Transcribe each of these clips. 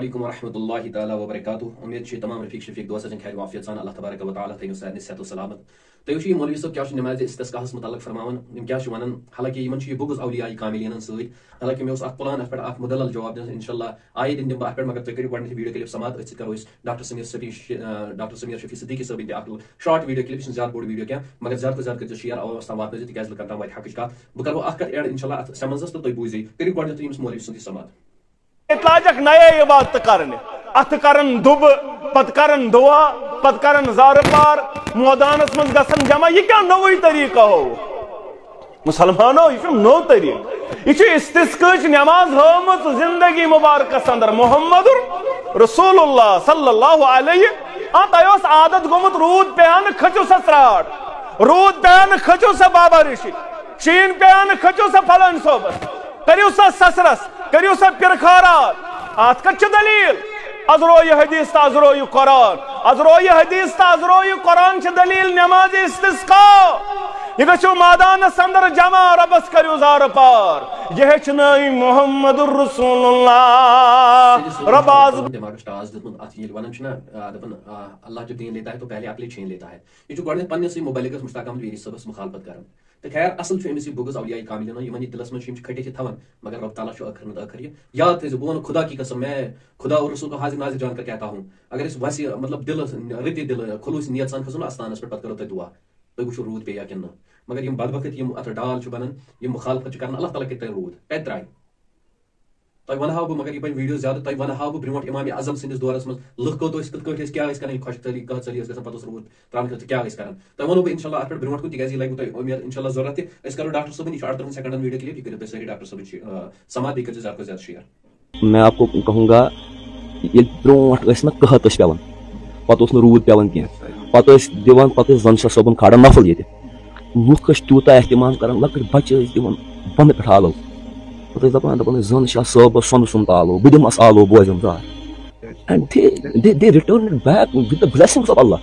علیکم ورحمۃ اللہ تعالیٰ وبرکاتہ امید تمام رفیق شفیق دوستن خیر وافیت سان اللہ تبارک و تعالیٰ تھو سارے صحت و سلامت تھی وچو مولوی صاحب کیا نماز استسقاہس متعلق فرماون کیا ونان حالانکہ یہ بغض اولیاء کاملین ست حالانکہ مے پلان ات پہ مدلل جواب دن ان شاء اللہ آئے دن دم ات مگر تھی کرو گۄڈنیتھ ویڈیو کلپ سماعت ات کرو ڈاکٹر سمیر شفیع صدیقی صٲبن تہ شارٹ ویڈیو کلپ زیادہ بوڑ ویڈیو کیا مگر زیادہ تو زیادہ شیئر عوامس تام واتن تک بہٕ کران واتہِ حقٕچ کتھ بہٕ کرو اکھ کتھ ایڈ ان شاء اللہ ات سمنزس تو تُہۍ بوٗزِو کٔرِو گۄڈنیتھ ییٚمِس مولوی سُنٛد سماعت لاجک نئے عبادت کرنے ات کرن دب پت کرن دعا پت کرن زار پار مودانس من گسن جمع یہ کیا نوئی طریقہ ہو مسلمانو یہ نو طریقہ یہ استسقاء نماز ہمت زندگی مبارکس اندر محمد رسول اللہ صلی اللہ علیہ تیوس عادت گومت رود پیان کھچو سا سراٹ رود پیان کھچو سا بابا رشی شین پیان کھچو سا فلان صوبت کریو سا سسرس کریو سا پرخارات آت کچھ دلیل از روی حدیث تا از روی قرآن از روی حدیث تا از روی قرآن چھ دلیل نماز استسقاء یہ گچھو مادان سندر جمع ربس کریو زار پار یہ چنائی محمد الرسول اللہ رباز دماغ ٹاس دتمت ات یل ونان چھنا دپن اللہ جب دین لیتا ہے تو پہلے عقل چھین لیتا ہے یہ جو گۄڈنیتھ پننسے مبلغس مشتاق احمد ویری صٲبس مخالفت کران تو خیر اصل امس یہ بغض اولیاء کاملین یمن یہ دلس من کھٹتھ تھوان مگر رب تعالیٰ ٲخر نت ٲخر یہ یاد تھٲیزِ بہٕ ونہٕ خدا کی قسم میں خدا اور رسول کو حاضر ناظر جان کر کہتا ہوں اگر اس ویسے مطلب دل رتی دل خلوص نیت سان کھسو استانس پہ پتہ کرو تُہۍ دعا تُہۍ وٕچھو روٗد پیٚیا کِنہٕ نہ مگر یم بدبخت یم اتھ ڈال بنان یم مخالفت کران اللہ تعالیٰ کتنے روٗد کتہِ درٛاے تۄہہِ ونہاو بہٕ مگر یہ بنہِ ویڈیو زیادٕ تۄہہِ ونہاو بہٕ برونٛٹھ امام اعظم سٕنٛدِس دورس منٛز لُکھ کوٚت ٲسۍ کِتھ کٲٹھۍ ٲسۍ کیٛاہ ٲسۍ کران خۄش ژٔلی کٔژ ژٔلی ٲسۍ گژھان پتہٕ اوس روٗد ترٛاونہٕ خٲطرٕ کیٛاہ ٲسۍ کران تۄہہِ ونہو بہٕ انشاء اللہ اتھ پٮ۪ٹھ برونٛٹھ کُن تِکیٛازِ یہِ لگوٕ تۄہہِ امید انشاء اللہ ضروٗرت تہِ أسۍ کرو ڈاکٹر صٲبن یہ 38 سیکنڈن ویڈیو کلپ یہ کٔرِو تُہۍ سٲری ڈاکٹر صٲبن سماعت بیٚیہِ کٔرۍزیٚو زیادٕ کھۄتہٕ زیادٕ شیئر میں آپ کو کہوں گا یہ برونٹھ ٲسۍ نا قحط ٲسۍ پیوان پتہٕ اوس نہٕ روٗد پیوان کینٛہہ پتہٕ ٲسۍ دِوان پتہٕ ٲسۍ زن شاہ صٲبن کھالان نفل ییٚتہِ لُکھ ٲسۍ تیوٗتاہ احتِمام کران لۄکٕٹۍ بچہِ ٲسۍ دِوان بۄنہٕ پٮ۪ٹھ آلو پتہٕ ٲسۍ دپان ٲسۍ زن شاہ صٲبس سۄنہٕ سُنٛد آلو بہٕ دِمس آلو بوزم زار and they returned it back with the blessings of Allah.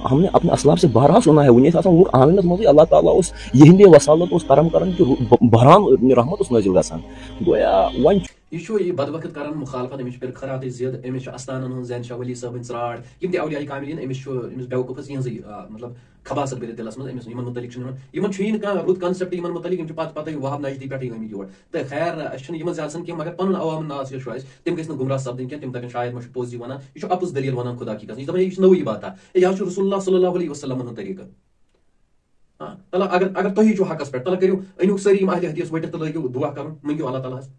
ہم نے اپنے اسلاف سے بہرحال سنا ہے ونی آسان لوگ آنگنس منٛزٕے اللہ تعالیٰ اوس یہندِ وسالت اوس کرم کران کہ بہرحال رحمت اوس نٲزِل گژھان گویا وۄنۍ یہ بدبخت کران مخالفت امس پھر خرات زد امس استانن ہن زین شاہ ولی صٲبن ژراٹ یم تہِ اولیاء کاملین امس بیوقوفس یہنزٕے مطلب خباست بٔرِتھ دلس منٛز امس یمن متعلق یمن چھُیی کانٛہہ رُت کنسپٹ یمن متعلق پتہ وہاب نجدی پٮ۪ٹھٕے آمٕتۍ یور تہٕ خیر اَسہِ چھُنہٕ یمن زیادٕ سن کینٛہہ مگر پنُن عوام ناس یُس چھُ اَسہِ تِم گژھِ نہٕ گمراہ سپدٕنۍ کینٛہہ تِم دپن شاید ما چھُ پوٚز یہِ ونان یہِ چھُ اپُز دلیل ونان خدا کی قسم یہِ چھُ دپان یہِ چھُ نوٚوٕے باتھا یہِ حظ چھُ رسول اللہ صلی اللہ علیہ وسلم ہُنٛد طریقہٕ تلہ اگر تُہی چھُو حقس پٮ۪ٹھ تلہ کٔرِو أنِو سٲری یِم اہلِ حدیث ؤٹِتھ تہٕ لٲگِو دُعا کرُن مٔنگِو اللہ تعالیٰ ہس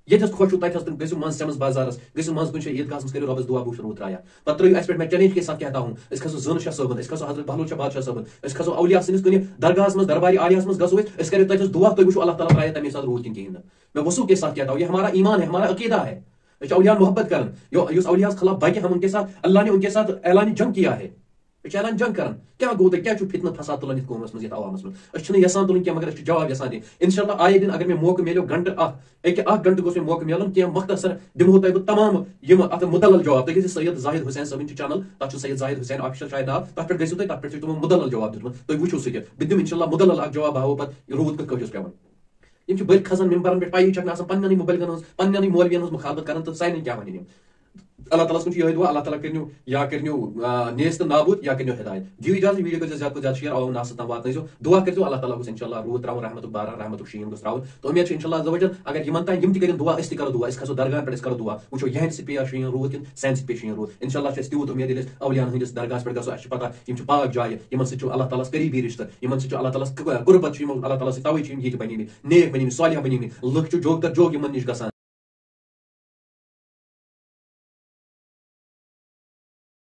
یتس خوش چھُو تتہِ گژھِو منٛز سیمس بازارس گژھِو منٛز کُنہِ جایہِ عیدگاہس منٛز کٔرِو رۄبس دعا بہٕ وٕچھٕ روٗد ترایا پتہٕ ترٲیِو اسہِ پٮ۪ٹھ میں چیلنج کے ساتھ کہتا ہوں أسۍ کھسو زٲنہٕ شاہ صٲبن أسۍ کھسو حضرت بہلول شاہ بادشاہ صٲبن أسۍ کھسو اولیاء سٕنٛدِس کُنہِ درگاہس منٛز درباری عالیہس منٛز گژھو أسۍ کٔرِو تتٮ۪س دعا تُہۍ وٕچھِو اللہ تعالیٰ ترایا تمے ساتہٕ روٗد کِنہٕ کِہیٖنۍ نہٕ میں وصوٗل کے ساتھ کہتا ہوں یہ ہمارا ایمان ہے ہمارا عقیدہ ہے أسۍ چھِ اولیاء محبت کران یُس اولیاء خلاف بگہِ ہم ان کے ساتھ اللہ نے ان کے ساتھ اعلان جنگ کیا ہے اعلان جنگ کران کیا گوٚو تۄہہِ کیٛاہ چھُو فتنہٕ پھسان تُلان یتھ قومس منٛز یتھ عوامس منٛز أسۍ چھِنہٕ یژھان تُلٕنۍ کینٛہہ مگر أسۍ چھِ جواب یژھان دِنۍ انشاء اللہ آیے دِن اگر مےٚ موقعہٕ میلیو گنٹہٕ اکھ گنٹہٕ گوٚژھ مےٚ موقعہٕ میلُن کینٛہہ مختصر دِمہو تۄہہِ بہٕ تمام یِم اتھ مُدلل جواب تُہۍ گٔژھِو سید زاہد حسین صٲبٕنۍ چھِ چینل تتھ چھُ سید زاہد حسین آفیشل شاید ناو تتھ پٮ۪ٹھ گٔژھِو تُہۍ تتھ پٮ۪ٹھ چھُ تِمو مُدلل جواب دیُتمُت تُہۍ وٕچھِو سُہ تہِ بہٕ دِمہٕ انشاء اللہ مُدلل اکھ جواب ہاوو پتہٕ روٗد کِتھ کٲٹھۍ اوس پیوان یم چھِ بٔلۍ کھسان ممبرن پٮ۪ٹھ پیی چھکھ نہٕ آسان پننٮ۪نٕے مُبلغن ہٕنٛز پننٮ۪نٕے مولوین ہٕنٛز مخالفت کران تہٕ سانٮ۪ن کیٛاہ ونن یم اللہ تعالیٰ کُن چھُ یِہوٚے دعا اللہ تعالیٰ کٔرنو یا کٔرنو نیس تہٕ نابوٗد یا کٔرنو ہدایت دِیِو اجازت ویڈیو کٔرۍزیو زیادٕ کھۄتہٕ زیادٕ شیر عوام ناسس تام واتنٲیزیو دعا کٔرۍزیو اللہ تعالیٰ گوٚژھ انشاء اللہ روٗد تراوُن رحمتُک باران رحمتُک شیٖن گوٚژھ تراوُن تہٕ اُمید چھِ انشاء اللہ عز وجل اگر یِمن تانۍ یِم تہِ کٔرِنۍ دعا أسۍ تہِ کرو دعا أسۍ کھسو درگاہن پٮ۪ٹھ أسۍ کرو دعا وٕچھو یِہنٛدِ سۭتۍ پیٚیا شیٖن روٗد کِنہٕ سانہِ سۭتۍ پیٚیہِ شیٖن روٗد انشاء اللہ چھِ اَسہِ تیوٗت اُمید ییٚلہِ أسۍ اولیاہن ہٕنٛدِس درگاہس پٮ۪ٹھ گژھو اَسہِ چھِ پتہ یِم چھِ پاک جایہِ یِمن سۭتۍ چھُ اللہ تعالیٰ ہس قریٖبی رِشتہٕ یِمن سۭتۍ چھُ اللہ تعالیٰ ہس قُربت چھُ یِمو اللہ تعالیٰ سۭتۍ تَوَے چھِ یِم ییٚتہِ بنیمٕتۍ نیک بنیمٕتۍ صالح بنیمٕتۍ لُکھ چھِ جوگ تر جوگ یِمن نِش گژھان